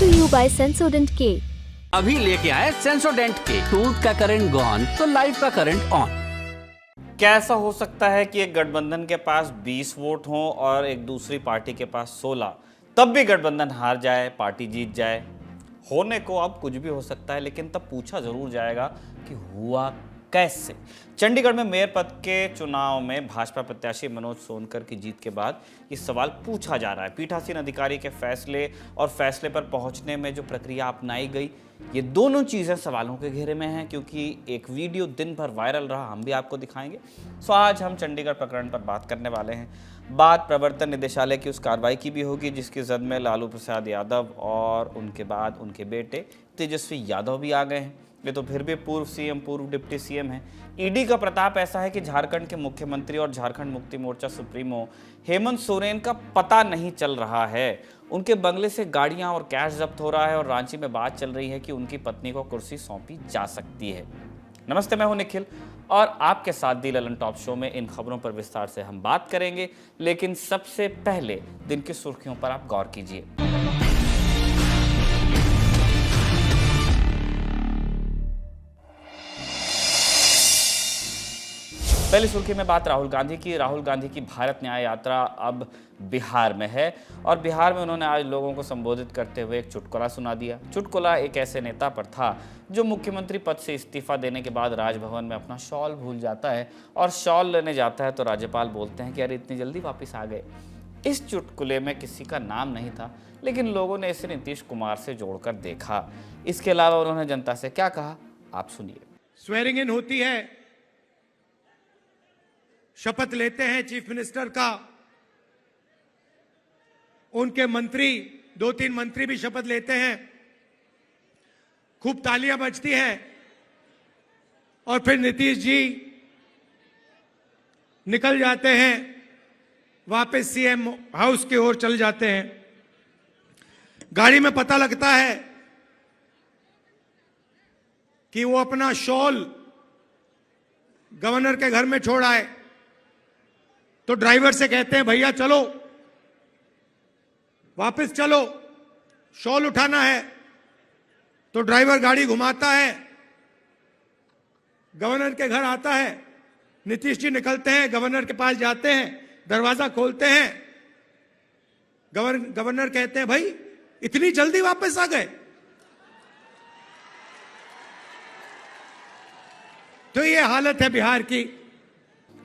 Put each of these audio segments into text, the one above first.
to you by Sensodent K. अभी लेके आए सेंसोडेंट के टूथ का करंट गॉन तो लाइफ का करंट ऑन। कैसा हो सकता है कि एक गठबंधन के पास 20 वोट हों और एक दूसरी पार्टी के पास 16, तब भी गठबंधन हार जाए, पार्टी जीत जाए? होने को अब कुछ भी हो सकता है, लेकिन तब पूछा जरूर जाएगा कि हुआ कैसे। चंडीगढ़ में मेयर पद के चुनाव में भाजपा प्रत्याशी मनोज सोनकर की जीत के बाद ये सवाल पूछा जा रहा है। पीठासीन अधिकारी के फैसले और फैसले पर पहुंचने में जो प्रक्रिया अपनाई गई, ये दोनों चीज़ें सवालों के घेरे में हैं, क्योंकि एक वीडियो दिन भर वायरल रहा, हम भी आपको दिखाएंगे। सो आज हम चंडीगढ़ प्रकरण पर बात करने वाले हैं। बात प्रवर्तन निदेशालय की उस कार्रवाई की भी होगी जिसकी जद में लालू प्रसाद यादव और उनके बाद उनके बेटे तेजस्वी यादव भी आ गए हैं। ये तो फिर भी पूर्व सीएम, पूर्व डिप्टी सीएम हैं। ईडी का प्रताप ऐसा है कि झारखंड के मुख्यमंत्री और झारखंड मुक्ति मोर्चा सुप्रीमो हेमंत सोरेन का पता नहीं चल रहा है। उनके बंगले से गाड़ियां और कैश जब्त हो रहा है और रांची में बात चल रही है कि उनकी पत्नी को कुर्सी सौंपी जा सकती है। नमस्ते, मैं हूं निखिल और आपके साथ दी ललन टॉप शो में इन खबरों पर विस्तार से हम बात करेंगे, लेकिन सबसे पहले दिन की सुर्खियों पर आप गौर कीजिए। पहली सुर्खी में बात राहुल गांधी की। राहुल गांधी की भारत न्याय यात्रा अब बिहार में है और बिहार में उन्होंने आज लोगों को संबोधित करते हुए एक चुटकुला सुना दिया। चुटकुला एक ऐसे नेता पर था जो मुख्यमंत्री पद से इस्तीफा देने के बाद राजभवन में अपना शॉल भूल जाता है और शॉल लेने जाता है तो राज्यपाल बोलते हैं कि अरे इतनी जल्दी वापस आ गए। इस चुटकुले में किसी का नाम नहीं था, लेकिन लोगों ने इसे नीतीश कुमार से जोड़कर देखा। इसके अलावा उन्होंने जनता से क्या कहा, आप सुनिए। स्वेरिंग इन होती है, शपथ लेते हैं चीफ मिनिस्टर का, उनके मंत्री, 2-3 मंत्री भी शपथ लेते हैं, खूब तालियां बजती हैं और फिर नीतीश जी निकल जाते हैं, वापस सीएम हाउस की ओर चल जाते हैं। गाड़ी में पता लगता है कि वो अपना शॉल गवर्नर के घर में छोड़ आए, तो ड्राइवर से कहते हैं भैया चलो, वापस चलो, शॉल उठाना है। तो ड्राइवर गाड़ी घुमाता है, गवर्नर के घर आता है, नीतीश जी निकलते हैं, गवर्नर के पास जाते हैं, दरवाजा खोलते हैं, गवर्नर कहते हैं भाई इतनी जल्दी वापस आ गए। तो ये हालत है बिहार की।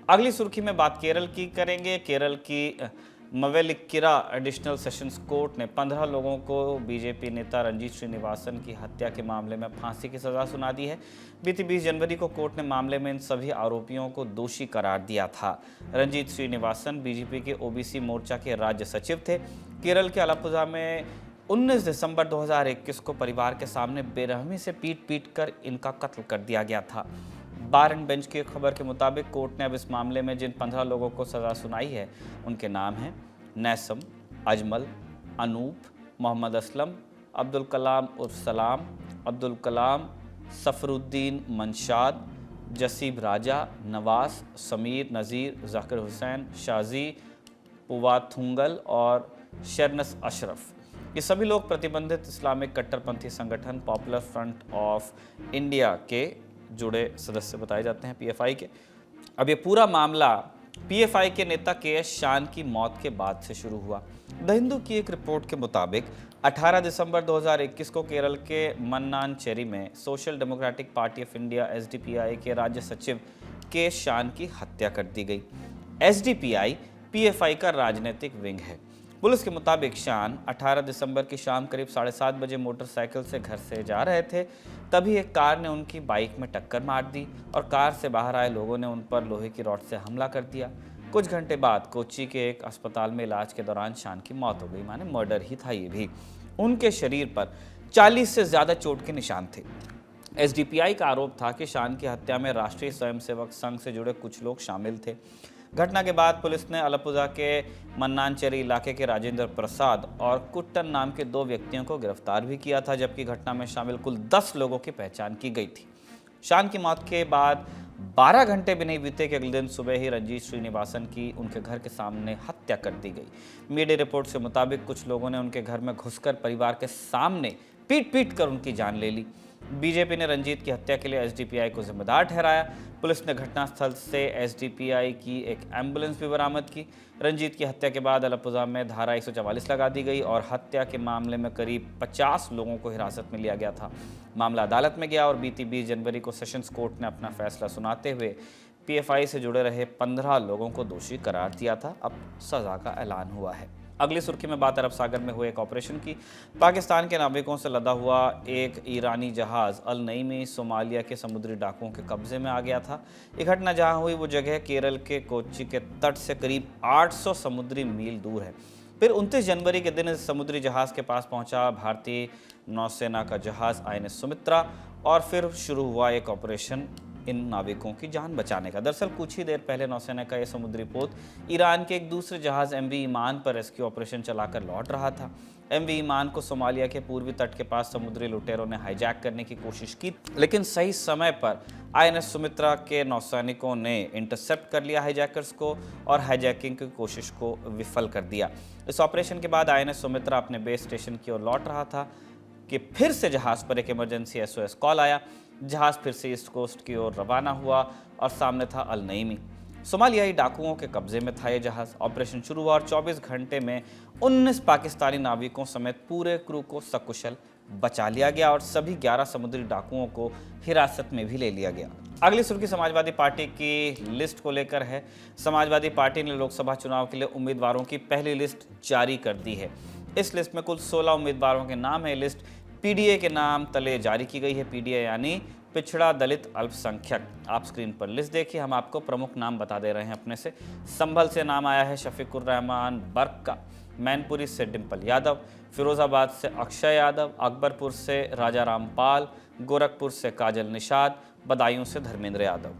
अगली सुर्खी में बात केरल की करेंगे। केरल की मवेलिक्किरा एडिशनल सेशंस कोर्ट ने 15 लोगों को बीजेपी नेता रंजीत श्रीनिवासन की हत्या के मामले में फांसी की सजा सुना दी है। बीती 20 जनवरी को कोर्ट ने मामले में इन सभी आरोपियों को दोषी करार दिया था। रंजीत श्रीनिवासन बीजेपी के ओबीसी मोर्चा के राज्य सचिव थे। केरल के आलपुझा में 19 दिसंबर 2021 को परिवार के सामने बेरहमी से पीट कर इनका कत्ल कर दिया गया था। बार एंड बेंच की खबर के मुताबिक कोर्ट ने अब इस मामले में जिन 15 लोगों को सजा सुनाई है उनके नाम हैं नैसम, अजमल, अनूप, मोहम्मद असलम, अब्दुल कलाम उर्फ सलाम, अब्दुल कलाम, सफरुद्दीन मंशाद, जसीब राजा, नवास, समीर, नज़ीर, जाकिर हुसैन, शाजी, पुवाथुंगल और शरनस अशरफ। ये सभी लोग प्रतिबंधित इस्लामिक कट्टरपंथी संगठन पॉपुलर फ्रंट ऑफ इंडिया के जुड़े सदस्य बताए जाते हैं, पीएफआई के। अब ये पूरा मामला पीएफआई के नेता केएस शान की मौत के बाद से शुरू हुआ। द हिंदू की एक रिपोर्ट के मुताबिक 18 दिसंबर 2021 को केरल के मन्नानचेरी में social democratic party of India SDPI के राज्य सचिव केएस शान की हत्या कर दी गई। एसडीपीआई पीएफआई का राजनीतिक विंग है। पुलिस के मुताबिक शान 18 दिसंबर की शाम करीब 7:30 बजे मोटरसाइकिल से घर से जा रहे थे, तभी एक कार ने उनकी बाइक में टक्कर मार दी और कार से बाहर आए लोगों ने उन पर लोहे की रॉड से हमला कर दिया। कुछ घंटे बाद कोच्चि के एक अस्पताल में इलाज के दौरान शान की मौत हो गई, माने मर्डर ही था ये भी। उनके शरीर पर 40 से ज़्यादा चोट के निशान थे। एसडीपीआई का आरोप था कि शान की हत्या में राष्ट्रीय स्वयंसेवक संघ से जुड़े कुछ लोग शामिल थे। घटना के बाद पुलिस ने आलपुझा के मन्नानचेरी इलाके के राजेंद्र प्रसाद और कुट्टन नाम के 2 व्यक्तियों को गिरफ्तार भी किया था, जबकि घटना में शामिल कुल 10 लोगों की पहचान की गई थी। शान की मौत के बाद 12 घंटे भी नहीं बीते कि अगले दिन सुबह ही रंजीत श्रीनिवासन की उनके घर के सामने हत्या कर दी गई। मीडिया रिपोर्ट के मुताबिक कुछ लोगों ने उनके घर में घुसकर परिवार के सामने पीट कर उनकी जान ले ली। बीजेपी ने रंजीत की हत्या के लिए एसडीपीआई को जिम्मेदार ठहराया। पुलिस ने घटनास्थल से एसडीपीआई की एक एम्बुलेंस भी बरामद की। रंजीत की हत्या के बाद अलापुझा में धारा 144 लगा दी गई और हत्या के मामले में करीब 50 लोगों को हिरासत में लिया गया था। मामला अदालत में गया और बीती 20 जनवरी को सेशंस कोर्ट ने अपना फैसला सुनाते हुए पीएफआई से जुड़े रहे 15 लोगों को दोषी करार दिया था। अब सजा का ऐलान हुआ है। अगली सुर्खी में बात अरब सागर में हुए एक ऑपरेशन की। पाकिस्तान के नाविकों से लदा हुआ एक ईरानी जहाज अल नईमी सोमालिया के समुद्री डाकुओं के कब्जे में आ गया था। ये घटना जहां हुई वो जगह केरल के कोच्चि के तट से करीब 800 समुद्री मील दूर है। फिर 29 जनवरी के दिन इस समुद्री जहाज के पास पहुंचा भारतीय नौसेना का जहाज INS सुमित्रा और फिर शुरू हुआ एक ऑपरेशन इन नाविकों की जान बचाने का। दरअसल कुछ ही देर पहले नौसेना का यह समुद्री पोत ईरान के एक दूसरे जहाज MV ईमान पर रेस्क्यू ऑपरेशन चलाकर लौट रहा था। MV ईमान को सोमालिया के पूर्वी तट के पास समुद्री लुटेरों ने हाईजैक करने की कोशिश की, लेकिन सही समय पर INS सुमित्रा के नौसैनिकों ने इंटरसेप्ट कर लिया हाईजैकर्स को और हाईजैकिंग की कोशिश को विफल कर दिया। इस ऑपरेशन के बाद INS सुमित्रा अपने बेस स्टेशन की ओर लौट रहा था कि फिर से जहाज पर एक इमरजेंसी SOS कॉल आया। जहाज फिर से ईस्ट कोस्ट की ओर रवाना हुआ और सामने था अल नईमी। सोमालियाई डाकुओं के कब्जे में था ये जहाज। ऑपरेशन शुरू हुआ और 24 घंटे में 19 पाकिस्तानी नाविकों समेत पूरे क्रू को सकुशल बचा लिया गया और सभी 11 समुद्री डाकुओं को हिरासत में भी ले लिया गया। अगली सुर्खी समाजवादी पार्टी की लिस्ट को लेकर है। समाजवादी पार्टी ने लोकसभा चुनाव के लिए उम्मीदवारों की पहली लिस्ट जारी कर दी है। इस लिस्ट में कुल 16 उम्मीदवारों के नाम है। लिस्ट PDA के नाम तले जारी की गई है। PDA यानी पिछड़ा दलित अल्पसंख्यक। आप स्क्रीन पर लिस्ट देखिए। हम आपको प्रमुख नाम बता दे रहे हैं अपने से। संभल से नाम आया है शफीकुर रहमान बर्क का, मैनपुरी से डिम्पल यादव, फिरोजाबाद से अक्षय यादव, अकबरपुर से राजा रामपाल, गोरखपुर से काजल निषाद, बदायूं से धर्मेंद्र यादव।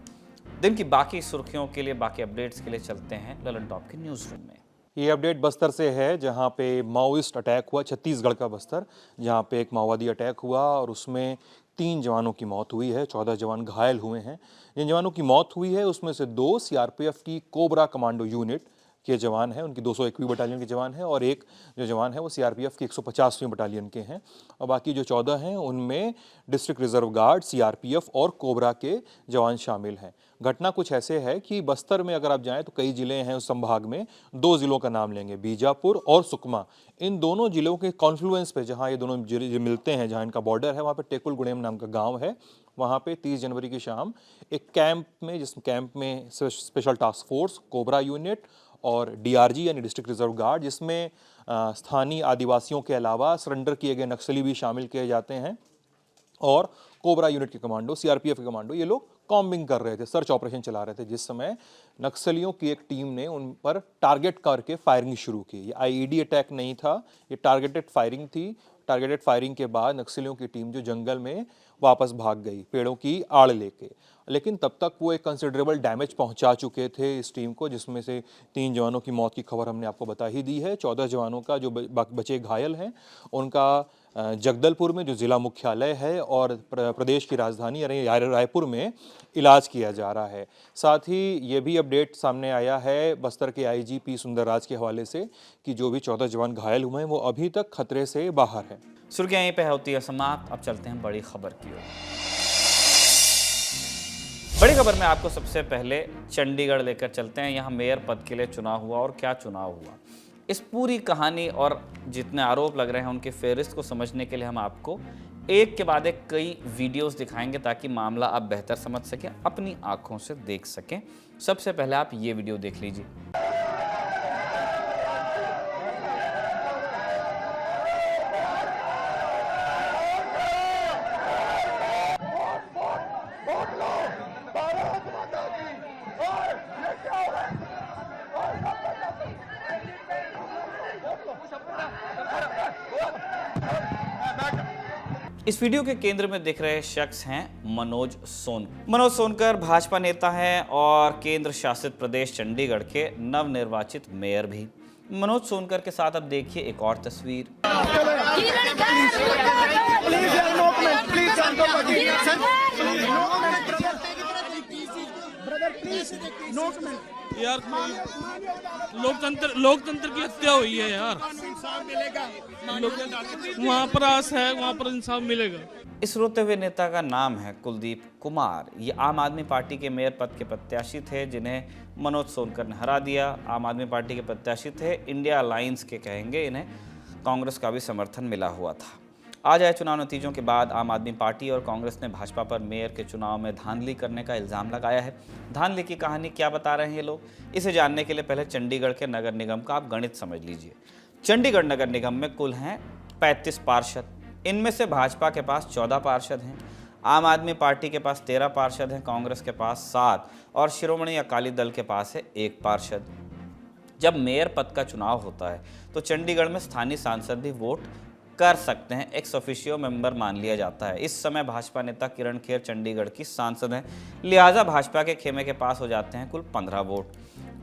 दिन की बाकी सुर्खियों के लिए, बाकी अपडेट्स के लिए चलते हैं ललन टॉप के न्यूज़ रूम में। ये अपडेट बस्तर से है, जहां पे माओइस्ट अटैक हुआ। छत्तीसगढ़ का बस्तर, जहां पे एक माओवादी अटैक हुआ और उसमें 3 जवानों की मौत हुई है, 14 जवान घायल हुए हैं। जिन जवानों की मौत हुई है उसमें से 2 CRPF की कोबरा कमांडो यूनिट के जवान हैं, उनकी 201वीं बटालियन के जवान हैं, और एक जो जवान है वो CRPF की 150वीं बटालियन के हैं। और बाकी जो 14 हैं उनमें डिस्ट्रिक्ट रिजर्व गार्ड, CRPF और कोबरा के जवान शामिल हैं। घटना कुछ ऐसे है कि बस्तर में अगर आप जाएं तो कई जिले हैं उस संभाग में। 2 जिलों का नाम लेंगे, बीजापुर और सुकमा। इन दोनों जिलों के कॉन्फ्लुएंस पे जहां ये दोनों जिले मिलते हैं, जहां इनका बॉर्डर है, वहां पे टेकुल गुड़ेम नाम का गांव है। वहां पे 30 जनवरी की शाम एक कैंप में, जिस कैंप में special task force, cobra unit और DRG यानी डिस्ट्रिक्ट रिजर्व गार्ड, जिसमें स्थानीय आदिवासियों के अलावा सरेंडर किए गए नक्सली भी शामिल किए जाते हैं, और कोबरा यूनिट के कमांडो, CRPF के कमांडो, ये लोग कॉम्बिंग कर रहे थे, सर्च ऑपरेशन चला रहे थे। जिस समय नक्सलियों की एक टीम ने उन पर टारगेट करके फायरिंग शुरू की। ये IED अटैक नहीं था, ये टारगेटेड फायरिंग थी। टारगेटेड फायरिंग के बाद नक्सलियों की टीम जो जंगल में वापस भाग गई, पेड़ों की आड़ लेके। लेकिन तब तक वो एक कंसिडरेबल डैमेज पहुंचा चुके थे इस टीम को, जिसमें से 3 जवानों की मौत की खबर हमने आपको बता ही दी है। 14 जवानों का जो बचे घायल हैं उनका जगदलपुर में, जो जिला मुख्यालय है और प्रदेश की राजधानी यानी रायपुर में, इलाज किया जा रहा है। साथ ही ये भी अपडेट सामने आया है बस्तर के IG P सुंदरराज के हवाले से कि जो भी 14 जवान घायल हुए हैं वो अभी तक खतरे से बाहर है। सुर्खियां यहीं पे होती है समाप्त। अब चलते हैं बड़ी खबर की ओर। बड़ी खबर में आपको सबसे पहले चंडीगढ़ लेकर चलते हैं। यहाँ मेयर पद के लिए चुनाव हुआ, और क्या चुनाव हुआ, इस पूरी कहानी और जितने आरोप लग रहे हैं उनकी फेहरिस्त को समझने के लिए हम आपको एक के बाद एक कई वीडियोस दिखाएंगे, ताकि मामला आप बेहतर समझ सकें, अपनी आंखों से देख सकें। सबसे पहले आप ये वीडियो देख लीजिए। इस वीडियो के केंद्र में दिख रहे शख्स हैं मनोज सोनकर। मनोज सोनकर भाजपा नेता हैं और केंद्र शासित प्रदेश चंडीगढ़ के नवनिर्वाचित मेयर भी। मनोज सोनकर के साथ अब देखिए एक और तस्वीर। यार लोकतंत्र की हत्या हुई है यार। वहाँ पर आस है, वहाँ पर इंसाफ मिलेगा। इस रोते हुए नेता का नाम है कुलदीप कुमार। ये आम आदमी पार्टी के मेयर पद के प्रत्याशी थे, जिन्हें मनोज सोनकर ने हरा दिया। आम आदमी पार्टी के प्रत्याशी थे, इंडिया अलायंस के कहेंगे, इन्हें कांग्रेस का भी समर्थन मिला हुआ था। आज आए चुनाव नतीजों के बाद आम आदमी पार्टी और कांग्रेस ने भाजपा पर मेयर के चुनाव में धांधली करने का इल्ज़ाम लगाया है। धांधली की कहानी क्या बता रहे हैं ये लोग, इसे जानने के लिए पहले चंडीगढ़ के नगर निगम का आप गणित समझ लीजिए। चंडीगढ़ नगर निगम में कुल हैं 35 पार्षद। इनमें से भाजपा के पास 14 पार्षद हैं, आम आदमी पार्टी के पास 13 पार्षद हैं, कांग्रेस के पास 7 और शिरोमणि अकाली दल के पास है 1 पार्षद। जब मेयर पद का चुनाव होता है तो चंडीगढ़ में स्थानीय सांसद भी वोट कर सकते हैं, एक्स ऑफिशियो मेंबर मान लिया जाता है। इस समय भाजपा नेता किरण खेर चंडीगढ़ की सांसद हैं, लिहाजा भाजपा के खेमे के पास हो जाते हैं कुल 15 वोट,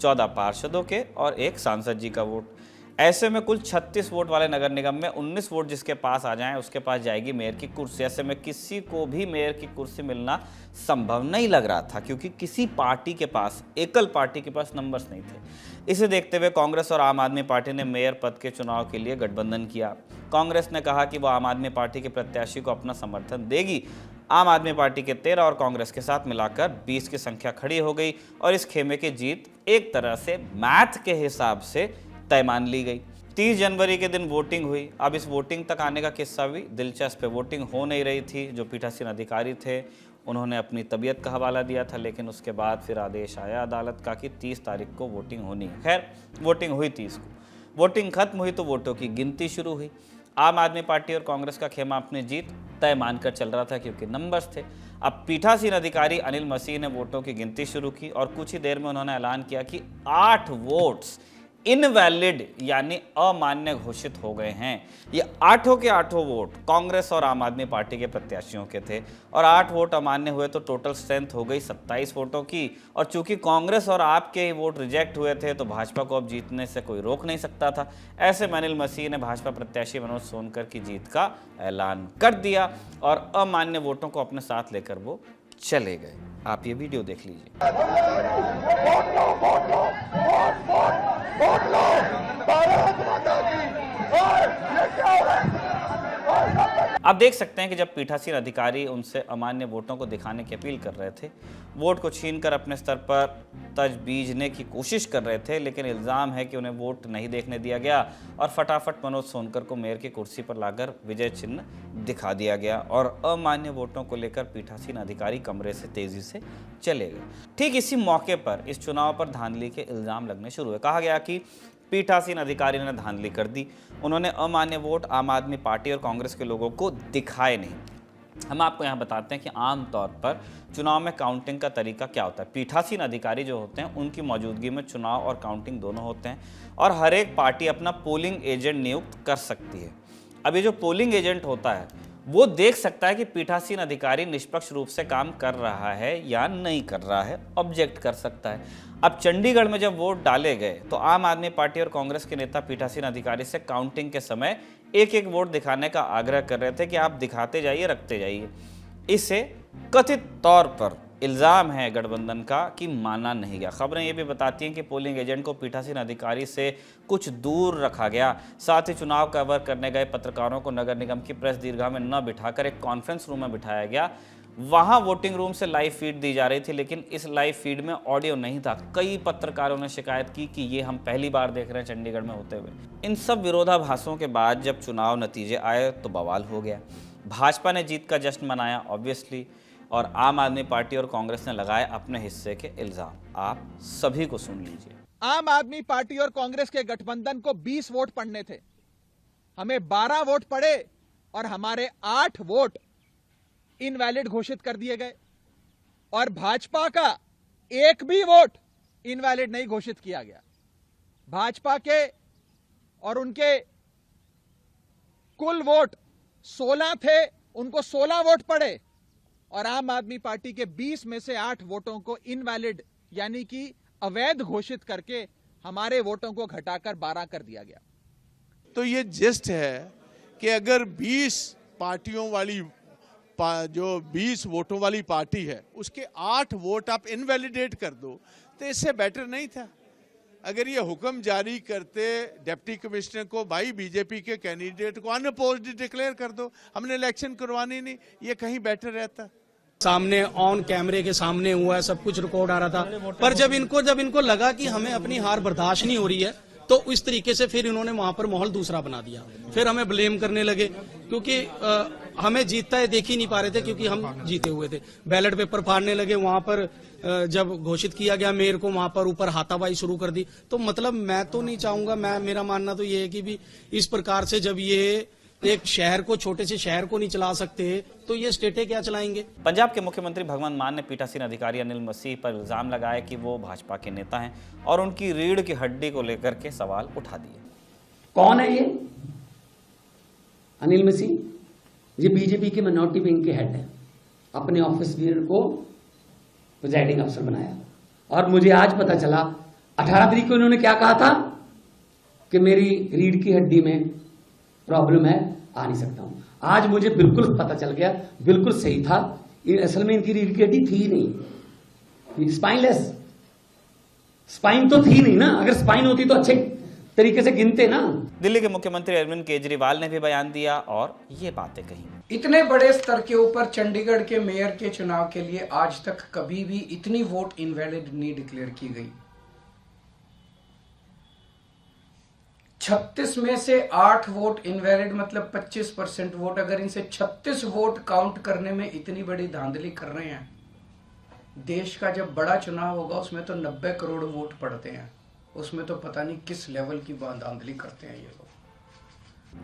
14 पार्षदों के और 1 सांसद जी का वोट। ऐसे में कुल 36 वोट वाले नगर निगम में 19 वोट जिसके पास आ जाएं उसके पास जाएगी मेयर की कुर्सी। ऐसे में किसी को भी मेयर की कुर्सी मिलना संभव नहीं लग रहा था, क्योंकि किसी पार्टी के पास, एकल पार्टी के पास नंबर्स नहीं थे। इसे देखते हुए कांग्रेस और आम आदमी पार्टी ने मेयर पद के चुनाव के लिए गठबंधन किया। कांग्रेस ने कहा कि वो आम आदमी पार्टी के प्रत्याशी को अपना समर्थन देगी। आम आदमी पार्टी के 13 और कांग्रेस के साथ मिलाकर 20 की संख्या खड़ी हो गई और इस खेमे की जीत एक तरह से मैथ के हिसाब से तय मान ली गई। 30 जनवरी के दिन वोटिंग हुई। अब इस वोटिंग तक आने का किस्सा भी दिलचस्प है। वोटिंग हो नहीं रही थी। जो पीठासीन अधिकारी थे उन्होंने अपनी तबीयत का हवाला दिया था, लेकिन उसके बाद फिर आदेश आया अदालत का कि 30 तारीख को वोटिंग होनी है। खैर, वोटिंग हुई 30 को। वोटिंग खत्म हुई तो वोटों की गिनती शुरू हुई। आम आदमी पार्टी और कांग्रेस का खेमा अपनी जीत तय मानकर चल रहा था, क्योंकि नंबर्स थे। अब पीठासीन अधिकारी अनिल मसीह ने वोटों की गिनती शुरू की और कुछ ही देर में उन्होंने ऐलान किया कि 8 वोट्स इनवैलिड यानी अमान्य घोषित हो गए हैं। ये 8 के 8 वोट कांग्रेस और आम आदमी पार्टी के प्रत्याशियों के थे और 8 वोट अमान्य हुए तो टोटल स्ट्रेंथ हो गई 27 वोटों की। और चूंकि कांग्रेस और आपके ही वोट रिजेक्ट हुए थे तो भाजपा को अब जीतने से कोई रोक नहीं सकता था। ऐसे में अनिल मसीह ने भाजपा प्रत्याशी मनोज सोनकर की जीत का ऐलान कर दिया और अमान्य वोटों को अपने साथ लेकर वो चले गए। आप ये वीडियो देख लीजिए। आप देख सकते हैं कि जब पीठासीन अधिकारी उनसे अमान्य वोटों को दिखाने की अपील कर रहे थे, वोट को छीनकर अपने स्तर पर तजबीजने की कोशिश कर रहे थे, लेकिन इल्ज़ाम है कि उन्हें वोट नहीं देखने दिया गया और फटाफट मनोज सोनकर को मेयर की कुर्सी पर लाकर विजय चिन्ह दिखा दिया गया और अमान्य वोटों को लेकर पीठासीन अधिकारी कमरे से तेजी से चले गए। ठीक इसी मौके पर इस चुनाव पर धांधली के इल्ज़ाम लगने शुरू हुए। कहा गया कि पीठासीन अधिकारी ने धांधली कर दी, उन्होंने अमान्य वोट आम आदमी पार्टी और कांग्रेस के लोगों को दिखाए नहीं। हम आपको यहाँ बताते हैं कि आम तौर पर चुनाव में काउंटिंग का तरीका क्या होता है। पीठासीन अधिकारी जो होते हैं उनकी मौजूदगी में चुनाव और काउंटिंग दोनों होते हैं और हर एक पार्टी अपना पोलिंग एजेंट नियुक्त कर सकती है। अब ये जो पोलिंग एजेंट होता है वो देख सकता है कि पीठासीन अधिकारी निष्पक्ष रूप से काम कर रहा है या नहीं कर रहा है, ऑब्जेक्ट कर सकता है। अब चंडीगढ़ में जब वोट डाले गए तो आम आदमी पार्टी और कांग्रेस के नेता पीठासीन अधिकारी से काउंटिंग के समय एक एक वोट दिखाने का आग्रह कर रहे थे कि आप दिखाते जाइए, रखते जाइए। इसे कथित तौर पर इल्ज़ाम है गठबंधन का कि माना नहीं गया। खबरें ये भी बताती हैं कि पोलिंग एजेंट को पीठासीन अधिकारी से कुछ दूर रखा गया। साथ ही चुनाव कवर करने गए पत्रकारों को नगर निगम की प्रेस दीर्घा में न बिठाकर एक कॉन्फ्रेंस रूम में बिठाया गया। वहां वोटिंग रूम से लाइव फीड दी जा रही थी, लेकिन इस लाइव फीड में ऑडियो नहीं था। कई पत्रकारों ने शिकायत की कि ये हम पहली बार देख रहे हैं चंडीगढ़ में होते हुए। इन सब विरोधाभासों के बाद जब चुनाव नतीजे आए तो बवाल हो गया। भाजपा ने जीत का जश्न मनाया ऑब्वियसली, और आम आदमी पार्टी और कांग्रेस ने लगाए अपने हिस्से के इल्जाम। आप सभी को सुन लीजिए। आम आदमी पार्टी और कांग्रेस के गठबंधन को 20 वोट पड़ने थे, हमें 12 वोट पड़े और हमारे 8 वोट इनवैलिड घोषित कर दिए गए और भाजपा का एक भी वोट इनवैलिड नहीं घोषित किया गया। भाजपा के और उनके कुल वोट 16 थे, उनको 16 वोट पड़े और आम आदमी पार्टी के 20 में से 8 वोटों को इनवैलिड यानी कि अवैध घोषित करके हमारे वोटों को घटाकर 12 कर दिया गया। तो ये जस्ट है कि अगर 20 पार्टियों वाली जो 20 वोटों वाली पार्टी है उसके 8 वोट आप इनवैलिडेट कर दो, तो इससे बेटर नहीं था? अगर ये हुक्म जारी करते डिप्टी कमिश्नर को, भाई बीजेपी के कैंडिडेट को अनअपोज्ड डिक्लेयर कर दो, हमने इलेक्शन करवानी नहीं, ये कहीं बेटर रहता। सामने ऑन कैमरे के सामने हुआ है, सब कुछ रिकॉर्ड आ रहा था, पर जब इनको लगा कि हमें अपनी हार बर्दाश्त नहीं हो रही है, तो इस तरीके से फिर इन्होंने वहां पर माहौल दूसरा बना दिया। फिर हमें ब्लेम करने लगे, क्योंकि हमें जीतता है देख ही नहीं पा रहे थे, क्योंकि हम जीते हुए थे। बैलेट पेपर फाड़ने लगे वहां पर, जब घोषित किया गया मेयर को, वहां पर ऊपर हाथापाई शुरू कर दी। तो मतलब मैं तो नहीं चाहूंगा, मेरा मानना तो ये है कि भी इस प्रकार से जब ये एक शहर को, छोटे से शहर को नहीं चला सकते, तो ये स्टेटें क्या चलाएंगे? पंजाब के मुख्यमंत्री भगवंत मान ने पीठासीन अधिकारी अनिल मसीह पर इल्जाम लगाया कि वो भाजपा के नेता हैं और उनकी रीढ़ की हड्डी को लेकर के सवाल उठा दिए। कौन है ये अनिल मसीह? ये बीजेपी के माइनॉरिटी विंग के हेड है। अपने ऑफिस बियर को प्रिजाइडिंग अफसर बनाया, और मुझे आज पता चला 18 तारीख को इन्होंने क्या कहा था कि मेरी रीढ़ की हड्डी में प्रॉब्लम है, आ नहीं सकता हूं। आज मुझे बिल्कुल पता चल गया, बिल्कुल सही था, असल में इनकी रीढ़ की हड्डी थी नहीं, स्पाइनलेस स्पाइन तो थी नहीं ना। अगर स्पाइन होती तो अच्छे तरीके से गिनते ना। दिल्ली के मुख्यमंत्री अरविंद केजरीवाल ने भी बयान दिया और ये बातें कही। इतने बड़े स्तर के ऊपर चंडीगढ़ के मेयर के चुनाव के लिए आज तक कभी भी इतनी वोट इनवैलिड नहीं डिक्लेयर की गई। 36 में से 8 वोट इनवैलिड, मतलब 25% वोट। अगर इनसे 36 वोट काउंट करने में इतनी बड़ी धांधली कर रहे हैं, देश का जब बड़ा चुनाव होगा उसमें तो 90 करोड़ वोट पड़ते हैं, उसमें तो पता नहीं किस लेवल की धांधली करते हैं ये लोग।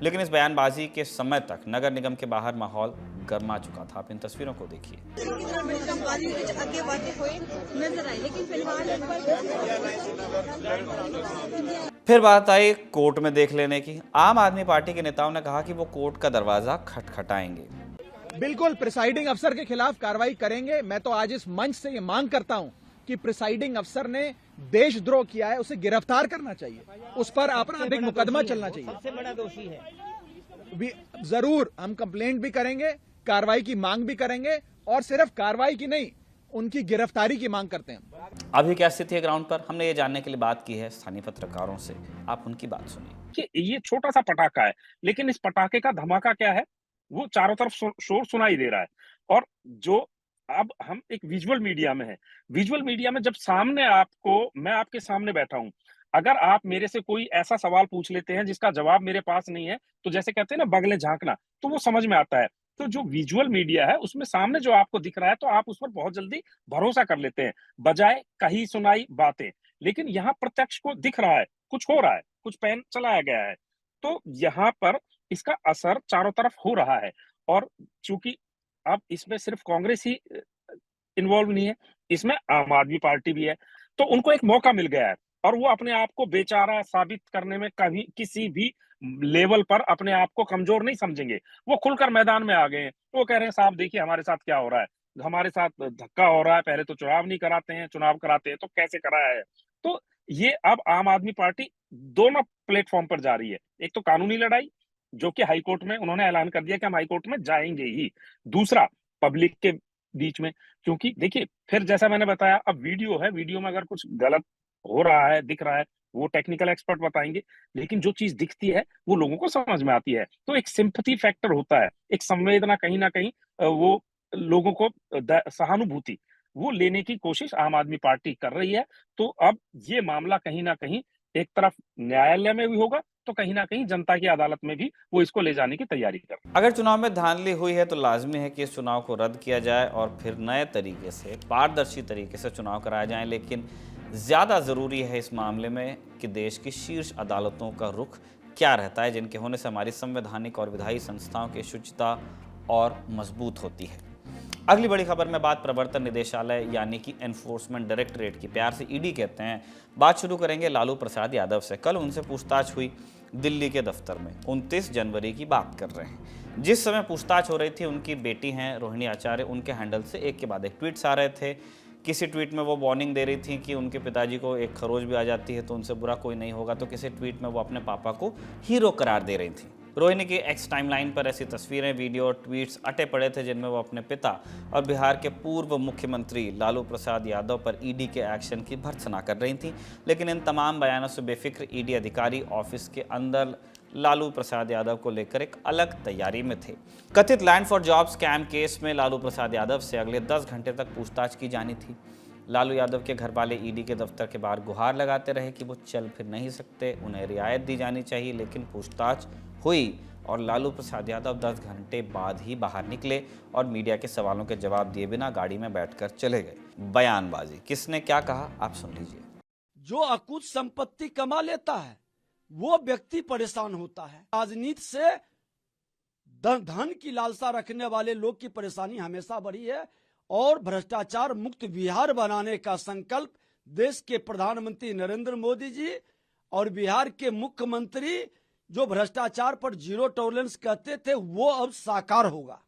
लेकिन इस बयानबाजी के समय तक नगर निगम के बाहर माहौल गर्मा चुका था। आप इन तस्वीरों को देखिए। फिर बात आई कोर्ट में देख लेने की। आम आदमी पार्टी के नेताओं ने कहा कि वो कोर्ट का दरवाजा खटखटाएंगे। बिल्कुल प्रिसाइडिंग अफसर के खिलाफ कार्रवाई करेंगे। मैं तो आज इस मंच से ये मांग करता हूं कि प्रिसाइडिंग अफसर ने देशद्रोह किया है, उसे गिरफ्तार करना चाहिए, उस पर आपराधिक मुकदमा चलना चाहिए। सबसे बड़ा दोषी है। जरूर हम कंप्लेंट भी करेंगे, कार्रवाई की मांग भी करेंगे, और सिर्फ कार्रवाई की नहीं, उनकी गिरफ्तारी की मांग करते हैं। अभी क्या स्थिति है ग्राउंड पर, हमने ये जानने के लिए बात की है स्थानीय पत्रकारों से। आप उनकी बात सुनिए। कि ये छोटा सा पटाखा है, लेकिन इस पटाखे का धमाका क्या है, वो चारों तरफ शोर सुनाई दे रहा है। और जो अब हम एक विजुअल मीडिया में है, विजुअल मीडिया में जब सामने मैं आपके सामने बैठा हूं, अगर आप मेरे से कोई ऐसा सवाल पूछ लेते हैं जिसका जवाब मेरे पास नहीं है, तो जैसे कहते हैं ना बगले झांकना, तो वो समझ में आता है। तो जो विजुअल मीडिया है उसमें सामने जो आपको दिख रहा है, तो आप उस पर बहुत जल्दी भरोसा कर लेते हैं, बजाय कही सुनाई बातें। लेकिन यहाँ प्रत्यक्ष को दिख रहा है, कुछ हो रहा है, कुछ पेन चलाया गया है, तो यहाँ पर इसका असर चारों तरफ हो रहा है। और चूंकि अब इसमें सिर्फ कांग्रेस ही इन्वॉल्व नहीं है, इसमें आम आदमी पार्टी भी है, तो उनको एक मौका मिल गया है और वो अपने आप को बेचारा साबित करने में कभी किसी भी लेवल पर अपने आप को कमजोर नहीं समझेंगे। वो खुलकर मैदान में आ गए हैं। वो कह रहे हैं साहब देखिए हमारे साथ क्या हो रहा है, हमारे साथ धक्का हो रहा है, पहले तो चुनाव नहीं कराते हैं, चुनाव कराते हैं तो कैसे कराया है। तो ये अब आम आदमी पार्टी दोनों प्लेटफॉर्म पर जा रही है। एक तो कानूनी लड़ाई, जो कि हाईकोर्ट में उन्होंने ऐलान कर दिया कि हम हाईकोर्ट में जाएंगे ही। दूसरा पब्लिक के बीच में, क्योंकि देखिए फिर जैसा मैंने बताया, अब वीडियो है, वीडियो में अगर कुछ गलत हो रहा है, दिख रहा है, वो टेक्निकल एक्सपर्ट बताएंगे, लेकिन जो चीज दिखती है वो लोगों को समझ में आती है। तो एक सिंपैथी फैक्टर होता है, एक संवेदना, कहीं ना कहीं वो लोगों को सहानुभूति वो लेने की कोशिश आम आदमी पार्टी कर रही है। तो अब ये मामला कहीं ना कहीं एक तरफ न्यायालय में भी होगा, तो कहीं ना कहीं जनता की अदालत में भी वो इसको ले जाने की तैयारी कर रही है। अगर चुनाव में धांधली हुई है तो लाजमी है कि इस चुनाव को रद्द किया जाए और फिर नए तरीके से, पारदर्शी तरीके से चुनाव कराए जाएं। लेकिन ज़्यादा ज़रूरी है इस मामले में कि देश की शीर्ष अदालतों का रुख क्या रहता है, जिनके होने से हमारी संवैधानिक और विधायी संस्थाओं की शुचिता और मजबूत होती है। अगली बड़ी खबर में बात प्रवर्तन निदेशालय यानी कि एनफोर्समेंट डायरेक्टरेट की, प्यार से ईडी कहते हैं। बात शुरू करेंगे लालू प्रसाद यादव से। कल उनसे पूछताछ हुई दिल्ली के दफ्तर में। 29 जनवरी की बात कर रहे हैं। जिस समय पूछताछ हो रही थी, उनकी बेटी हैं रोहिणी आचार्य, उनके हैंडल से एक के बाद एक ट्वीट्स आ रहे थे। किसी ट्वीट में वो वार्निंग दे रही थी कि उनके पिताजी को एक खरोच भी आ जाती है तो उनसे बुरा कोई नहीं होगा, तो किसी ट्वीट में वो अपने पापा को हीरो करार दे रही थी। रोहिणी की एक्स टाइमलाइन पर ऐसी तस्वीरें, वीडियो और ट्वीट्स अटे पड़े थे जिनमें वो अपने पिता और बिहार के पूर्व मुख्यमंत्री लालू प्रसाद यादव पर ईडी के एक्शन की भर्त्सना कर रही थीं। लेकिन इन तमाम बयानों से बेफिक्र ईडी अधिकारी ऑफिस के अंदर लालू प्रसाद यादव को लेकर एक अलग तैयारी में थे। कथित land for job scam case में लालू प्रसाद यादव से अगले 10 घंटे तक पूछताछ की जानी थी। लालू यादव के घर वाले ईडी के दफ्तर के बाहर गुहार लगाते रहे कि वो चल फिर नहीं सकते, उन्हें रियायत दी जानी चाहिए। लेकिन पूछताछ हुई और लालू प्रसाद यादव 10 घंटे बाद ही बाहर निकले और मीडिया के सवालों के जवाब दिए बिना गाड़ी में बैठकर चले गए। बयानबाजी, किसने क्या कहा आप सुन लीजिए। जो अकुत संपत्ति कमा लेता है वो व्यक्ति परेशान होता है। राजनीति से धन की लालसा रखने वाले लोग की परेशानी हमेशा बढ़ी है और भ्रष्टाचार मुक्त बिहार बनाने का संकल्प देश के प्रधानमंत्री नरेंद्र मोदी जी और बिहार के मुख्यमंत्री जो भ्रष्टाचार पर जीरो टॉलरेंस कहते थे वो अब साकार होगा।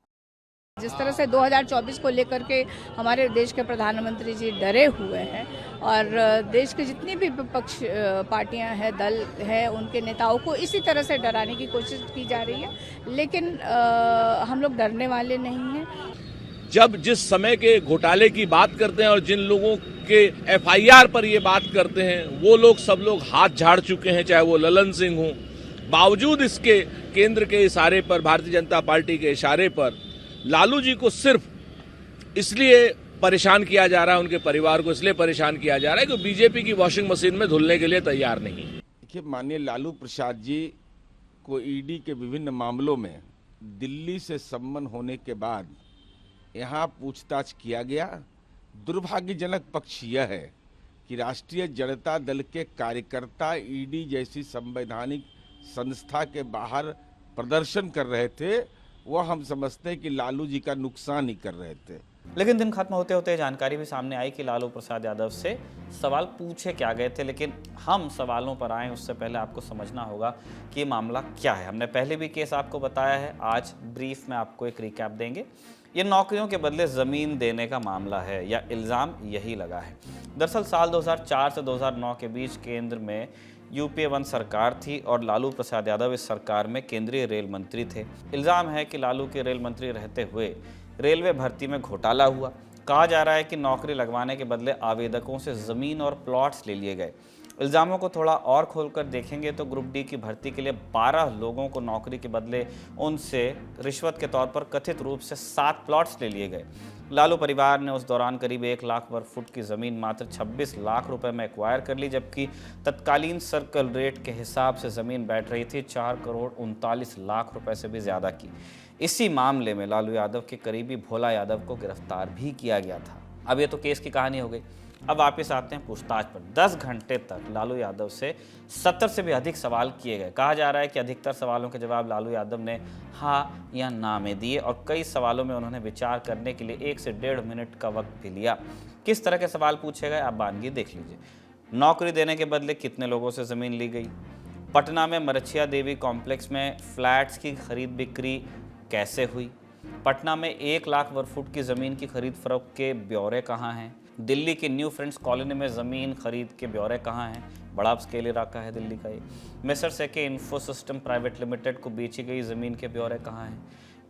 जिस तरह से 2024 को लेकर के हमारे देश के प्रधानमंत्री जी डरे हुए हैं और देश के जितनी भी विपक्ष पार्टियां हैं, दल हैं, उनके नेताओं को इसी तरह से डराने की कोशिश की जा रही है, लेकिन हम लोग डरने वाले नहीं हैं। जब जिस समय के घोटाले की बात करते हैं और जिन लोगों के एफआईआर पर ये बात करते हैं वो लोग सब लोग हाथ झाड़ चुके हैं, चाहे वो ललन सिंह हो। बावजूद इसके केंद्र के इशारे पर, भारतीय जनता पार्टी के इशारे पर लालू जी को सिर्फ इसलिए परेशान किया जा रहा है, उनके परिवार को इसलिए परेशान किया जा रहा है कि बीजेपी की वॉशिंग मशीन में धुलने के लिए तैयार नहीं। देखिए, माननीय लालू प्रसाद जी को ईडी के विभिन्न मामलों में दिल्ली से सम्मन होने के बाद यहाँ पूछताछ किया गया। दुर्भाग्यजनक पक्ष यह है कि राष्ट्रीय जनता दल के कार्यकर्ता ईडी जैसी संवैधानिक संस्था के बाहर प्रदर्शन कर रहे थे। वो हम समझते हैं कि लालू जी का नुकसान ही कर रहे थे। लेकिन दिन खत्म होते होते जानकारी भी सामने आई कि लालू प्रसाद यादव से सवाल पूछे क्या गए थे। लेकिन हम सवालों पर आए उससे पहले आपको समझना होगा कि मामला क्या है। हमने पहले भी केस आपको बताया है, आज ब्रीफ में आपको एक रिकैप देंगे। ये नौकरियों के बदले ज़मीन देने का मामला है या इल्ज़ाम यही लगा है। दरअसल साल 2004 से 2009 के बीच केंद्र में यूपीए 1 सरकार थी और लालू प्रसाद यादव इस सरकार में केंद्रीय रेल मंत्री थे। इल्ज़ाम है कि लालू के रेल मंत्री रहते हुए रेलवे भर्ती में घोटाला हुआ। कहा जा रहा है कि नौकरी लगवाने के बदले आवेदकों से ज़मीन और प्लॉट्स ले लिए गए। इल्ज़ामों को थोड़ा और खोलकर देखेंगे तो ग्रुप डी की भर्ती के लिए 12 लोगों को नौकरी के बदले उनसे रिश्वत के तौर पर कथित रूप से 7 प्लॉट्स ले लिए गए। लालू परिवार ने उस दौरान करीब 1 लाख वर्ग फुट की ज़मीन मात्र 26 लाख रुपए में एक्वायर कर ली, जबकि तत्कालीन सर्कल रेट के हिसाब से ज़मीन बैठ रही थी 4 करोड़ 39 लाख रुपए से भी ज़्यादा की। इसी मामले में लालू यादव के करीबी भोला यादव को गिरफ्तार भी किया गया था। अब ये तो केस की कहानी हो गई। अब वापस आते हैं पूछताछ पर। 10 घंटे तक लालू यादव से 70 से भी अधिक सवाल किए गए। कहा जा रहा है कि अधिकतर सवालों के जवाब लालू यादव ने हाँ या ना में दिए और कई सवालों में उन्होंने विचार करने के लिए 1 से 1.5 मिनट का वक्त भी लिया। किस तरह के सवाल पूछे गए आप वानगी देख लीजिए। नौकरी देने के बदले कितने लोगों से ज़मीन ली गई? पटना में मरछिया देवी कॉम्प्लेक्स में फ्लैट्स की खरीद बिक्री कैसे हुई? पटना में 1 लाख वर्ग फुट की ज़मीन की खरीद फरोख्त के ब्यौरे कहाँ हैं? दिल्ली के न्यू फ्रेंड्स कॉलोनी में ज़मीन खरीद के ब्यौरे कहाँ हैं? बड़ा स्केल इलाका है दिल्ली का ये। मेसर्स एके इन्फोसिस्टम प्राइवेट लिमिटेड को बेची गई ज़मीन के ब्यौरे कहाँ हैं?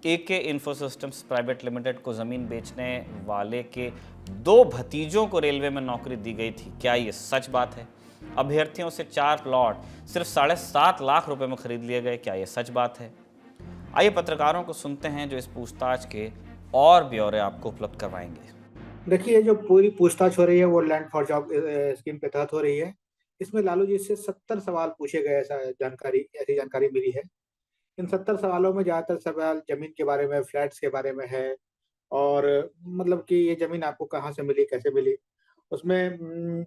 एके इन्फोसिस्टम्स प्राइवेट लिमिटेड को ज़मीन बेचने वाले के 2 भतीजों को रेलवे में नौकरी दी गई थी। क्या ये सच बात है? अभ्यर्थियों से 4 प्लॉट सिर्फ 7.5 लाख रुपए में खरीद लिए गए। क्या ये सच बात है? आइए पत्रकारों को सुनते हैं जो इस पूछताछ के और ब्यौरे आपको उपलब्ध करवाएंगे। देखिए, जो पूरी पूछताछ हो रही है वो लैंड फॉर जॉब स्कीम के तहत हो रही है। इसमें लालू जी से 70 सवाल पूछे गए, ऐसी जानकारी मिली है। इन 70 सवालों में ज़्यादातर सवाल जमीन के बारे में, फ्लैट्स के बारे में है और मतलब कि ये जमीन आपको कहाँ से मिली, कैसे मिली। उसमें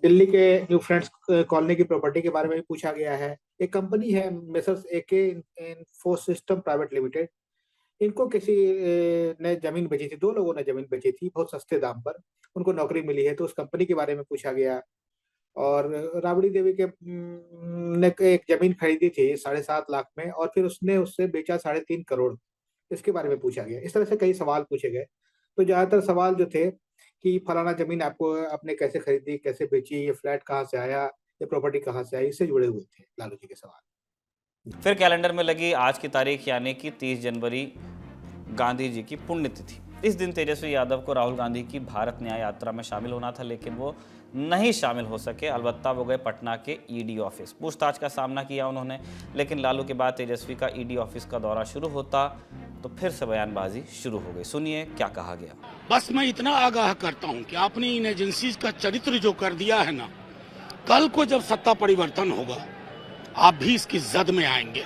दिल्ली के न्यू फ्रेंड्स कॉलोनी की प्रॉपर्टी के बारे में भी पूछा गया है। एक कंपनी है मेसर्स एके इन्फोसिस्टम प्राइवेट लिमिटेड, इनको किसी ने जमीन बेची थी, 2 लोगों ने जमीन बेची थी बहुत सस्ते दाम पर, उनको नौकरी मिली है, तो उस कंपनी के बारे में पूछा गया। और राबड़ी देवी के ने एक जमीन खरीदी थी 7.5 लाख में और फिर उसने उससे बेचा 3.5 करोड़, इसके बारे में पूछा गया। इस तरह से कई सवाल पूछे गए। तो ज्यादातर सवाल जो थे कि फलाना जमीन आपको आपने कैसे खरीदी, कैसे बेची, ये फ्लैट कहाँ से आया, ये प्रॉपर्टी कहाँ से आई, इससे जुड़े हुए थे लालू जी के सवाल। फिर कैलेंडर में लगी आज की तारीख यानी कि 30 जनवरी गांधी जी की पुण्यतिथि। इस दिन तेजस्वी यादव को राहुल गांधी की भारत न्याय यात्रा में शामिल होना था, लेकिन वो नहीं शामिल हो सके। अलबत्ता वो गए पटना के ईडी ऑफिस, पूछताछ का सामना किया उन्होंने। लेकिन लालू के बाद तेजस्वी का ईडी ऑफिस का दौरा शुरू होता तो फिर से बयानबाजी शुरू हो गई। सुनिए क्या कहा गया। बस मैं इतना आगाह करता हूं कि आपने इन एजेंसीज का चरित्र जो कर दिया है ना, कल को जब सत्ता परिवर्तन होगा आप भी इसकी जद में आएंगे।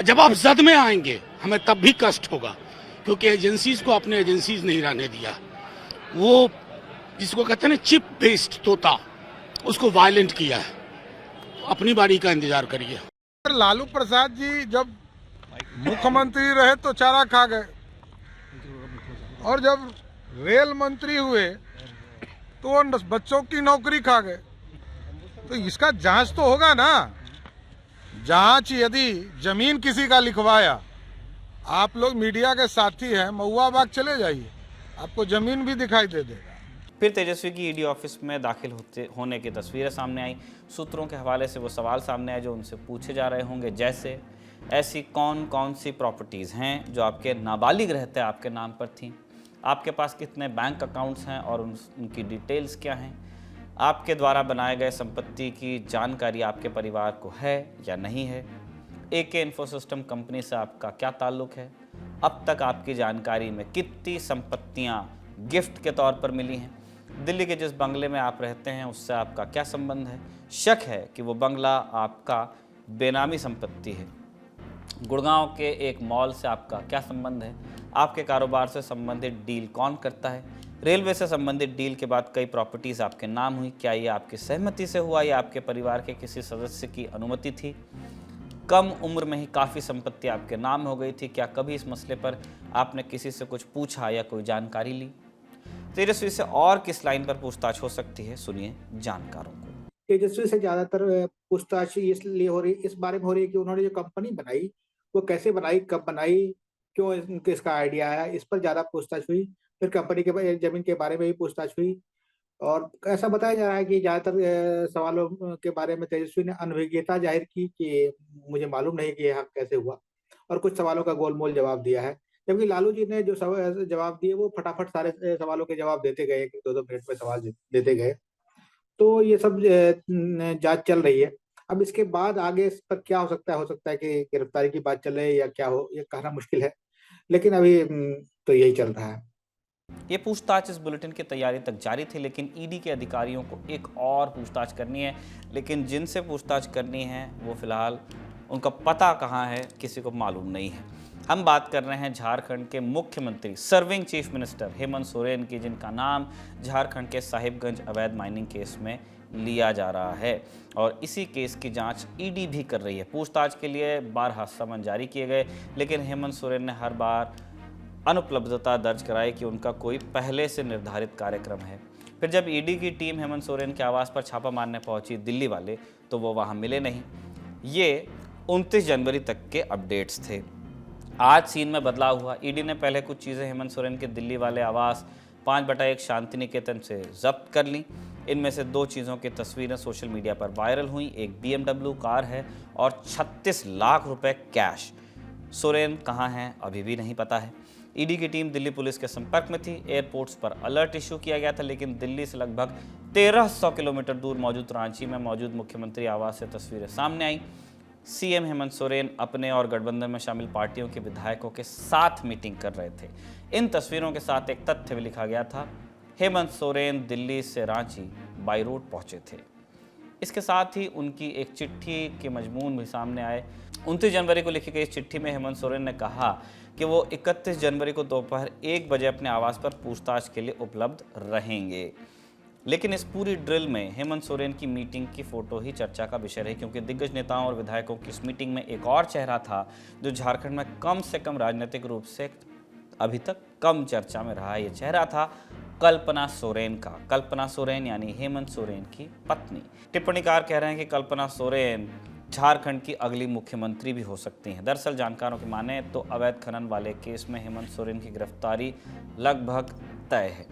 जब आप जद में आएंगे हमें तब भी कष्ट होगा, क्योंकि एजेंसीज को अपने एजेंसीज नहीं रहने दिया। वो जिसको कहते हैं ना चिप बेस्ड तोता, उसको वायलेंट किया है। अपनी बारी का इंतजार करिए। लालू प्रसाद जी जब मुख्यमंत्री रहे तो चारा खा गए, और जब रेल मंत्री हुए तो वो बच्चों की नौकरी खा गए। तो इसका जांच तो होगा ना। जांच यदि जमीन किसी का लिखवाया, आप लोग मीडिया के साथी हैं, महुआ बाग चले जाइए, आपको जमीन भी दिखाई दे देगा। फिर तेजस्वी की ईडी ऑफिस में दाखिल होने की तस्वीरें सामने आई। सूत्रों के हवाले से वो सवाल सामने आए जो उनसे पूछे जा रहे होंगे, जैसे ऐसी कौन कौन सी प्रॉपर्टीज़ हैं जो आपके नाबालिग रहते आपके नाम पर थीं, आपके पास कितने बैंक अकाउंट्स हैं और उनकी डिटेल्स क्या हैं, आपके द्वारा बनाए गए संपत्ति की जानकारी आपके परिवार को है या नहीं है, एके इन्फोसिस्टम कंपनी से आपका क्या ताल्लुक है, अब तक आपकी जानकारी में कितनी संपत्तियां गिफ्ट के तौर पर मिली हैं, दिल्ली के जिस बंगले में आप रहते हैं उससे आपका क्या संबंध है, शक है कि वो बंगला आपका बेनामी संपत्ति है, गुड़गांव के एक मॉल से आपका क्या संबंध है, आपके कारोबार से संबंधित डील कौन करता है, रेलवे से संबंधित डील के बाद कई प्रॉपर्टीज़ आपके नाम हुई, क्या ये आपकी सहमति से हुआ या आपके परिवार के किसी सदस्य की अनुमति थी, कम उम्र में ही काफ़ी संपत्ति आपके नाम हो गई थी, क्या कभी इस मसले पर आपने किसी से कुछ पूछा या कोई जानकारी ली। तेजस्वी से और किस लाइन पर पूछताछ हो सकती है, सुनिए जानकारों को। तेजस्वी से ज्यादातर पूछताछ इसलिए हो रही, इस बारे में हो रही है कि उन्होंने जो कंपनी बनाई वो कैसे बनाई, कब बनाई, क्यों इसका आइडिया आया, इस पर ज्यादा पूछताछ हुई। फिर कंपनी के जमीन के बारे में भी पूछताछ हुई, और ऐसा बताया जा रहा है कि ज्यादातर सवालों के बारे में तेजस्वी ने अनभिज्ञता जाहिर की कि मुझे मालूम नहीं कि यह कैसे हुआ, और कुछ सवालों का गोलमोल जवाब दिया है। जबकि लालू जी ने जो जवाब दिए वो फटाफट सारे सवालों के जवाब देते गए, 2-2 मिनट में सवाल देते गए। तो ये सब जांच चल रही है। अब इसके बाद आगे इस पर क्या हो सकता है कि गिरफ्तारी की बात चले या क्या हो, ये कहना मुश्किल है, लेकिन अभी तो यही चल रहा है। ये पूछताछ इस बुलेटिन की तैयारी तक जारी थी, लेकिन ईडी के अधिकारियों को एक और पूछताछ करनी है, लेकिन जिनसे पूछताछ करनी है वो फिलहाल उनका पता कहाँ है किसी को मालूम नहीं है। हम बात कर रहे हैं झारखंड के मुख्यमंत्री, serving chief minister Hemant Soren की, जिनका नाम झारखंड के साहिबगंज अवैध माइनिंग केस में लिया जा रहा है, और इसी केस की जांच ईडी भी कर रही है। पूछताछ के लिए 12 समन जारी किए गए, लेकिन हेमंत सोरेन ने हर बार अनुपलब्धता दर्ज कराई कि उनका कोई पहले से निर्धारित कार्यक्रम है। फिर जब ईडी की टीम हेमंत सोरेन के आवास पर छापा मारने पहुंची दिल्ली वाले, तो वो वहां मिले नहीं। ये 29 जनवरी तक के अपडेट्स थे। आज सीन में बदलाव हुआ। ईडी ने पहले कुछ चीज़ें हेमंत सोरेन के दिल्ली वाले आवास 5/1 शांति निकेतन से जब्त कर ली। इनमें से 2 चीज़ों की तस्वीरें सोशल मीडिया पर वायरल हुई। एक BMW कार है और 36 लाख रुपए कैश। सोरेन कहाँ हैं अभी भी नहीं पता है। ईडी की टीम दिल्ली पुलिस के संपर्क में थी। एयरपोर्ट्स पर अलर्ट इशू किया गया था, लेकिन दिल्ली से लगभग 1300 किलोमीटर दूर मौजूद रांची में मौजूद मुख्यमंत्री आवास से तस्वीरें सामने आई। सीएम हेमंत सोरेन अपने और गठबंधन में शामिल पार्टियों के विधायकों के साथ मीटिंग कर रहे थे। इन तस्वीरों के साथ एक तथ्य भी लिखा गया था, हेमंत सोरेन दिल्ली से रांची बाई रोड पहुंचे थे। इसके साथ ही उनकी एक चिट्ठी के मजमून भी सामने आए। 29 जनवरी को लिखी गई इस चिट्ठी में हेमंत सोरेन ने कहा कि वो 31 जनवरी को दोपहर 1 बजे अपने आवास पर पूछताछ के लिए उपलब्ध रहेंगे। लेकिन इस पूरी ड्रिल में हेमंत सोरेन की मीटिंग की फोटो ही चर्चा का विषय रही, क्योंकि दिग्गज नेताओं और विधायकों की इस मीटिंग में एक और चेहरा था जो झारखंड में कम से कम राजनीतिक रूप से अभी तक कम चर्चा में रहा। ये चेहरा था कल्पना सोरेन का। कल्पना सोरेन यानी हेमंत सोरेन की पत्नी। टिप्पणीकार कह रहे हैं कि कल्पना सोरेन झारखंड की अगली मुख्यमंत्री भी हो सकती हैं। दरअसल जानकारों की माने तो अवैध खनन वाले केस में हेमंत सोरेन की गिरफ्तारी लगभग तय है।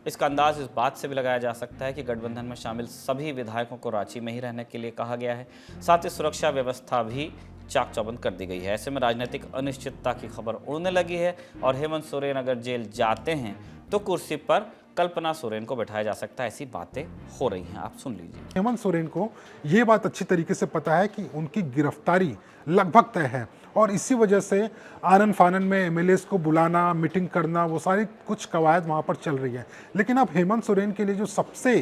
इसका अंदाज इस बात से भी लगाया जा सकता है कि गठबंधन में शामिल सभी विधायकों को रांची में ही रहने के लिए कहा गया है। साथ ही सुरक्षा व्यवस्था भी चाक चौबंद कर दी गई है। ऐसे में राजनीतिक अनिश्चितता की खबर उड़ने लगी है और हेमंत सोरेन अगर जेल जाते हैं तो कुर्सी पर कल्पना सोरेन को बैठाया जा सकता है, ऐसी बातें हो रही हैं। आप सुन लीजिए। हेमंत सोरेन को ये बात अच्छी तरीके से पता है कि उनकी गिरफ्तारी लगभग तय है और इसी वजह से आनन फानन में एमएलएस को बुलाना, मीटिंग करना, वो सारी कुछ कवायद वहाँ पर चल रही है। लेकिन अब हेमंत सोरेन के लिए जो सबसे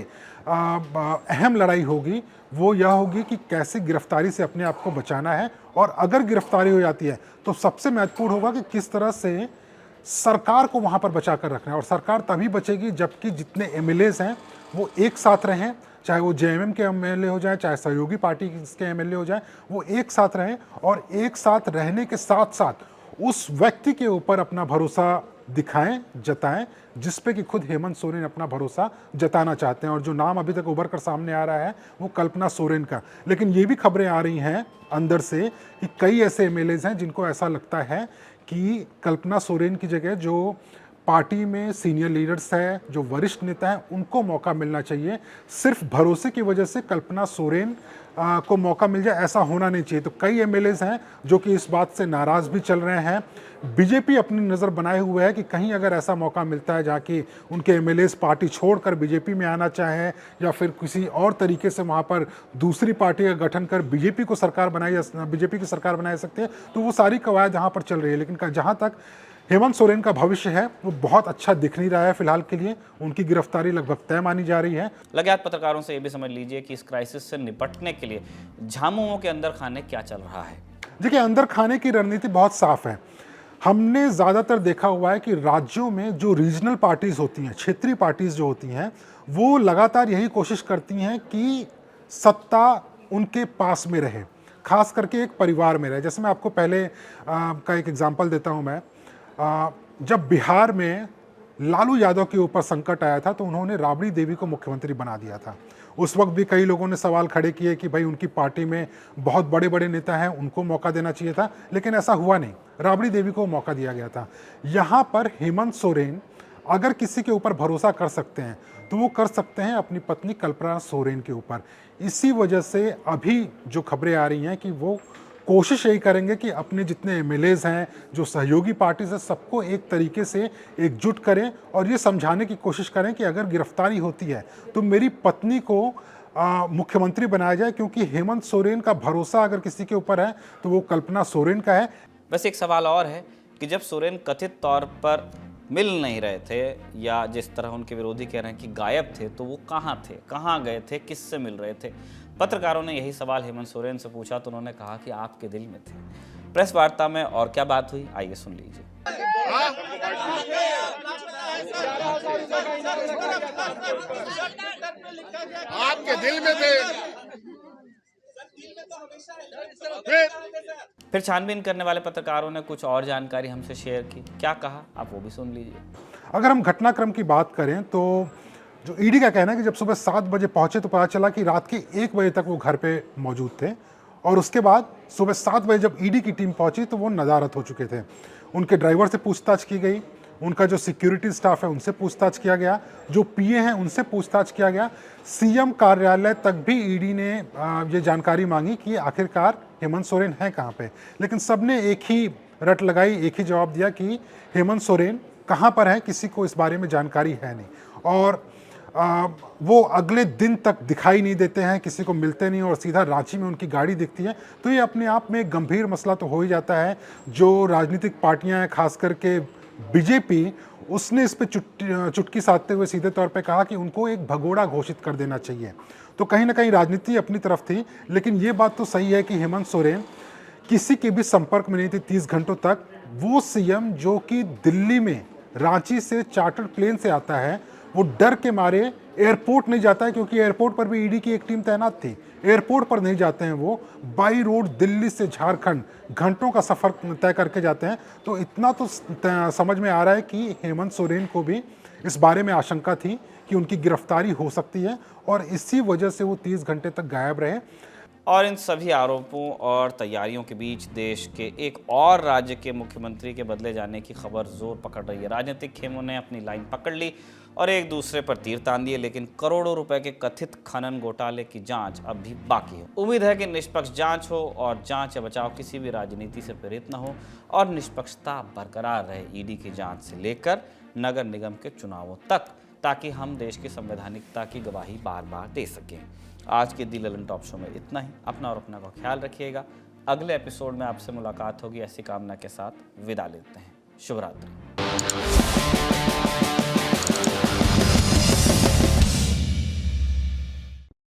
अहम लड़ाई होगी वो यह होगी कि कैसे गिरफ्तारी से अपने आप को बचाना है, और अगर गिरफ्तारी हो जाती है तो सबसे महत्वपूर्ण होगा कि किस तरह से सरकार को वहाँ पर बचा कर रखना है। और सरकार तभी बचेगी जबकि जितने एमएलएस हैं वो एक साथ रहें, चाहे वो जेएमएम के एमएलए हो जाए, चाहे सहयोगी पार्टी के एमएलए हो जाए, वो एक साथ रहें और एक साथ रहने के साथ साथ उस व्यक्ति के ऊपर अपना भरोसा दिखाएं, जताएं, जिस पे कि खुद हेमंत सोरेन अपना भरोसा जताना चाहते हैं। और जो नाम अभी तक उभर कर सामने आ रहा है वो कल्पना सोरेन का। लेकिन ये भी खबरें आ रही हैं अंदर से कि कई ऐसे एमएलएज हैं जिनको ऐसा लगता है कि कल्पना सोरेन की जगह जो पार्टी में सीनियर लीडर्स हैं, जो वरिष्ठ नेता हैं, उनको मौका मिलना चाहिए। सिर्फ भरोसे की वजह से कल्पना सोरेन को मौका मिल जाए, ऐसा होना नहीं चाहिए। तो कई एमएलएज हैं जो कि इस बात से नाराज भी चल रहे हैं। बीजेपी अपनी नज़र बनाए हुए है कि कहीं अगर ऐसा मौका मिलता है जाके उनके एमएलएज पार्टी छोड़कर बीजेपी में आना चाहें या फिर किसी और तरीके से वहाँ पर दूसरी पार्टी का गठन कर बीजेपी की सरकार बनाई सकते हैं, तो वो सारी कवायद यहाँ पर चल रही है। लेकिन जहाँ तक हेमंत सोरेन का भविष्य है वो बहुत अच्छा दिख नहीं रहा है फिलहाल के लिए। उनकी गिरफ्तारी लगभग तय मानी जा रही है। लगे हाथ पत्रकारों से ये भी समझ लीजिए कि इस क्राइसिस से निपटने के लिए झामुमो के अंदर खाने क्या चल रहा है। देखिए, अंदर खाने की रणनीति बहुत साफ है। हमने ज़्यादातर देखा हुआ है कि राज्यों में जो रीजनल पार्टीज होती हैं, क्षेत्रीय पार्टीज जो होती हैं, वो लगातार यही कोशिश करती हैं कि सत्ता उनके पास में रहे, खास करके एक परिवार में रहे। जैसे मैं आपको पहले का एक एग्जांपल देता हूं। मैं जब बिहार में लालू यादव के ऊपर संकट आया था तो उन्होंने राबड़ी देवी को मुख्यमंत्री बना दिया था। उस वक्त भी कई लोगों ने सवाल खड़े किए कि भाई उनकी पार्टी में बहुत बड़े बड़े नेता हैं, उनको मौका देना चाहिए था, लेकिन ऐसा हुआ नहीं। राबड़ी देवी को मौका दिया गया था। यहाँ पर हेमंत सोरेन अगर किसी के ऊपर भरोसा कर सकते हैं तो वो कर सकते हैं अपनी पत्नी कल्पना सोरेन के ऊपर। इसी वजह से अभी जो खबरें आ रही हैं कि वो कोशिश यही करेंगे कि अपने जितने एमएलएज हैं, जो सहयोगी पार्टी से, सबको एक तरीके से एकजुट करें और ये समझाने की कोशिश करें कि अगर गिरफ्तारी होती है तो मेरी पत्नी को मुख्यमंत्री बनाया जाए, क्योंकि हेमंत सोरेन का भरोसा अगर किसी के ऊपर है तो वो कल्पना सोरेन का है। बस एक सवाल और है कि जब सोरेन कथित तौर पर मिल नहीं रहे थे या जिस तरह उनके विरोधी कह रहे हैं कि गायब थे, तो वो कहाँ थे, कहाँ गए थे, किससे मिल रहे थे? पत्रकारों ने यही सवाल हेमंत सोरेन से पूछा तो उन्होंने कहा कि आपके दिल में थे। प्रेस वार्ता में और क्या बात हुई, आइए सुन लीजिए। आपके दिल में थे। फिर छानबीन करने वाले पत्रकारों ने कुछ और जानकारी हमसे शेयर की। क्या कहा, आप वो भी सुन लीजिए। अगर हम घटनाक्रम की बात करें तो जो ईडी का कहना है कि जब सुबह 7 बजे पहुंचे तो पता चला कि रात के 1 बजे तक वो घर पे मौजूद थे, और उसके बाद सुबह 7 बजे जब ईडी की टीम पहुंची तो वो नदारत हो चुके थे। उनके ड्राइवर से पूछताछ की गई, उनका जो सिक्योरिटी स्टाफ है उनसे पूछताछ किया गया, जो पीए हैं उनसे पूछताछ किया गया। सीएम कार्यालय तक भी ईडी ने ये जानकारी मांगी कि आखिरकार हेमंत सोरेन है कहाँ पे, लेकिन सबने एक ही रट लगाई, एक ही जवाब दिया कि हेमंत सोरेन कहाँ पर है, किसी को इस बारे में जानकारी है नहीं। और वो अगले दिन तक दिखाई नहीं देते हैं, किसी को मिलते नहीं और सीधा रांची में उनकी गाड़ी दिखती है। तो ये अपने आप में एक गंभीर मसला तो हो ही जाता है। जो राजनीतिक पार्टियां हैं, खास करके बीजेपी, उसने इस पे चुटकी साधते हुए सीधे तौर पे कहा कि उनको एक भगोड़ा घोषित कर देना चाहिए। तो कहीं ना कहीं राजनीति अपनी तरफ थी, लेकिन ये बात तो सही है कि हेमंत सोरेन किसी के भी संपर्क में नहीं थे 30 घंटों तक। वो सीएम जो कि दिल्ली में रांची से चार्टर्ड प्लेन से आता है, वो डर के मारे एयरपोर्ट नहीं जाता है, क्योंकि एयरपोर्ट पर भी ईडी की एक टीम तैनात थी। एयरपोर्ट पर नहीं जाते हैं, वो बाई रोड दिल्ली से झारखंड घंटों का सफर तय करके जाते हैं। तो इतना तो समझ में आ रहा है कि हेमंत सोरेन को भी इस बारे में आशंका थी कि उनकी गिरफ्तारी हो सकती है, और इसी वजह से वो 30 घंटे तक गायब रहे। और इन सभी आरोपों और तैयारियों के बीच देश के एक और राज्य के मुख्यमंत्री के बदले जाने की खबर जोर पकड़ रही है। राजनीतिक खेमों ने अपनी लाइन पकड़ ली और एक दूसरे पर तीर तान दिए, लेकिन करोड़ों रुपए के कथित खनन घोटाले की जांच अब भी बाकी है। उम्मीद है कि निष्पक्ष जांच हो और जांच या बचाव किसी भी राजनीति से प्रेरित न हो और निष्पक्षता बरकरार रहे ईडी की जांच से लेकर नगर निगम के चुनावों तक, ताकि हम देश की संवैधानिकता की गवाही बार बार दे सकें। आज के दी ललन टॉप शो में इतना ही। अपना और अपना का ख्याल रखिएगा। अगले एपिसोड में आपसे मुलाकात होगी, ऐसी कामना के साथ विदा लेते हैं। शुभ रात्रि।